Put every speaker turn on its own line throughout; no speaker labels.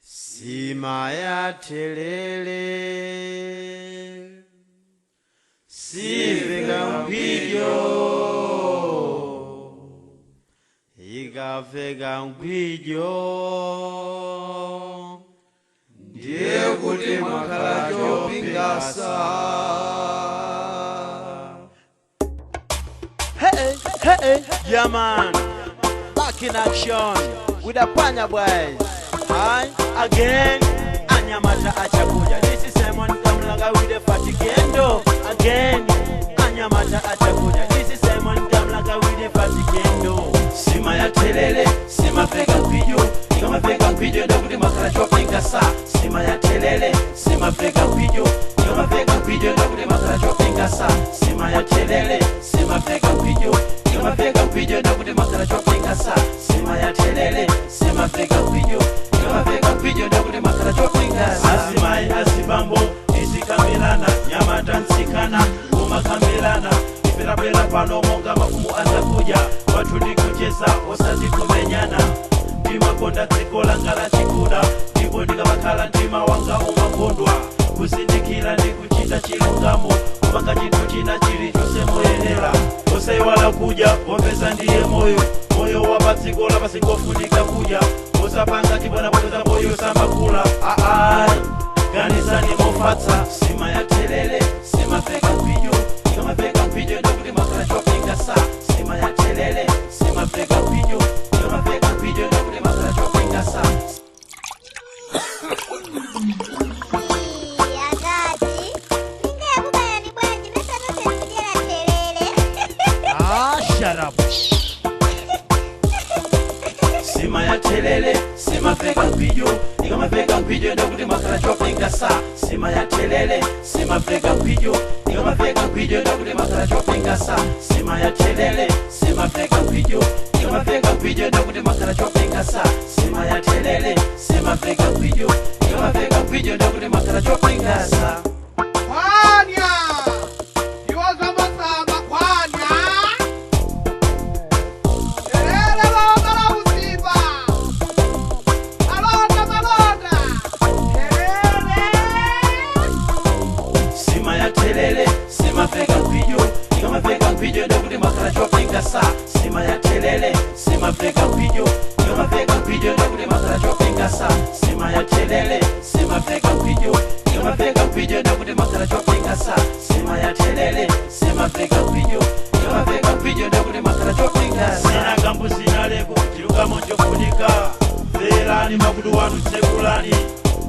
Sima ya telele sivika mkwijo ikafika mkwijo ndiye kuti mwakhala chopingasa. Hey, yeah man, back in action with the Panya boys. Hi, again, Anyamata Achakuja. This is Simon Kamlaga with the Fatigendo. Again, Anyamata Achakuja. This is Simon Kamlaga with the Fatigendo. Sima ya telele, sima fega video. Kama fega video ndo kuti makala chopinga sa. Sima ya telele, sima fega video. Kama fega video ndo kuti makala chopinga sa. Sima ya telele, sima fega video. Kama fega video ndo kuti makala chopinga sa. Sima ya telele, sima fega video. Kama video ndo kuti makala chopinga sa. Asimai asibambo isikamilana nyamata nsikana kumakamilana ipelapela pano monga mafumu azakuja watu ndikucheza osati kumenyana ndimakonda tsikola ngala chikuda ndipo ndikabakhala ndima wanga umakondwa kusindikira ndikuchita chilungamo kupanga chinthu china chilichonse moyenera osaiwala kuja popeza ndiye moyo wapatsikola pasingofunika kuja osapanga chibwana poteza moyo samakula ganizani mofatsa. Sima ya telele sima feka video kama feka video ndo kuti makala chopinga sa. Sima ya telele sima feka video kama feka video ndo kuti makala chopinga sa. Shut up. Sima ya telele sima feka video kama feka video ndo kuti makala chopinga sa. Sima ya telele sima feka video kama feka video ndo kuti makala chopinga sa. Sima ya telele sima feka video kama feka video ndo kuti makala chopinga sa. Sima ya telele sima feka video kama feka video ndo kuti makala chopinga sa.
Kwanya iwaza masamba kwanya elele lomala usiba malonda elele.
Sima ya telele sima feka video kama feka video ndo kuti makala chopinga sa. Sima ya telele sima feka video kama feka video ndo kuti makala chopinga sa. Sima ya telele sima feka video kama feka video ndo kuti makala chopinga sa. Sima ya telele sima feka video kama feka video ndo kuti makala chopinga sa. Sina gambu sina leko chiluka monjo kunika velani makudu wanu sekulani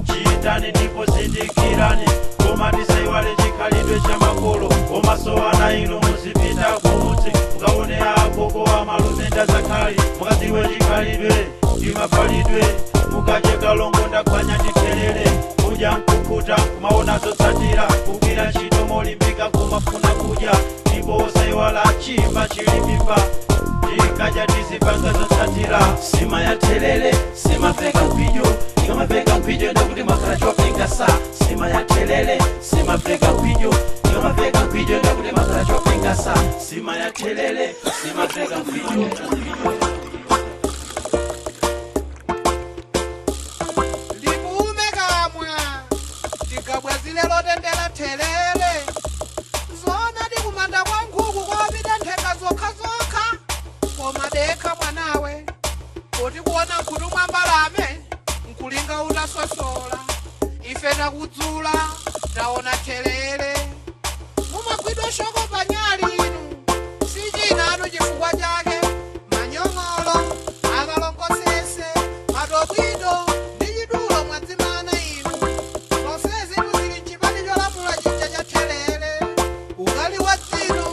chitani ndipo sindikirani koma tisaiwale chikalidwe cha makolo omasowana ino musipita kumuti mukaone akoko wa malumenda zakali mukaziwe chikalidwe imapalidwe mukacheka longonda kwanya nditelele kuja mkukuta kumaona zotsatira kukira chito molimbika kumafuna kuja ndipo osaiwala chimba chilimimba ikaja tizipanga zotsatira. Sima ya telele sima feka video kama feka video ndo kuti makala chopinga sa. Sima ya telele sima feka video kama feka video ndo kuti makala chopinga sa. Sima ya telele sima feka video.
Libume kamwa tikabwazile lotendela telele zona dikumanda kwa nkhuku kwapita ntheka zokha koma dekha mwanawe kuti kuona nkhutu mwambalame nkulinga utasosola ife takudzula taona telele mumagwidwa shoko panyali inu sichinanu chifukwa chake manyong'olo akalongosese matobwido ndi chidulo mwadzimana inu zonsezi zili mchipani cholamula chija cha telele ukali wa dzino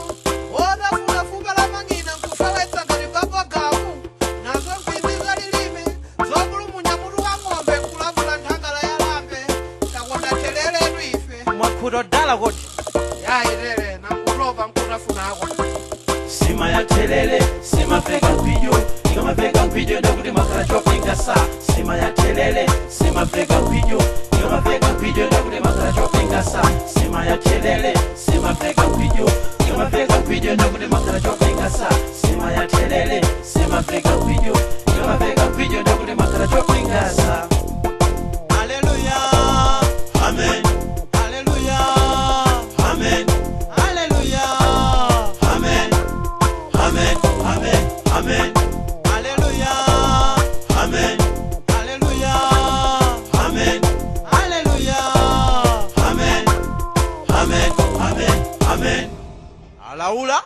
wotafuna fupa la mang'ina nkufewetsa ngati gamu nazo mfizi za lilime zopulumunya mutu wa ng'ombe nkulavula nthangala ya lambe takonda teleletu ife
Mwakudo dala kuti
yaitele nankulopa nkutafunako.
Sima ya telele sima feka video kama feka video ndo kuti makala chopinga sa. Sima ya telele sima feka video kama feka video ndo kuti makala chopinga sa. Sima ya telele sima feka video kama feka video ndo kuti makala chopinga sa. Sima ya telele sima feka video kama feka video ndo kuti makala chopinga sa. Aula?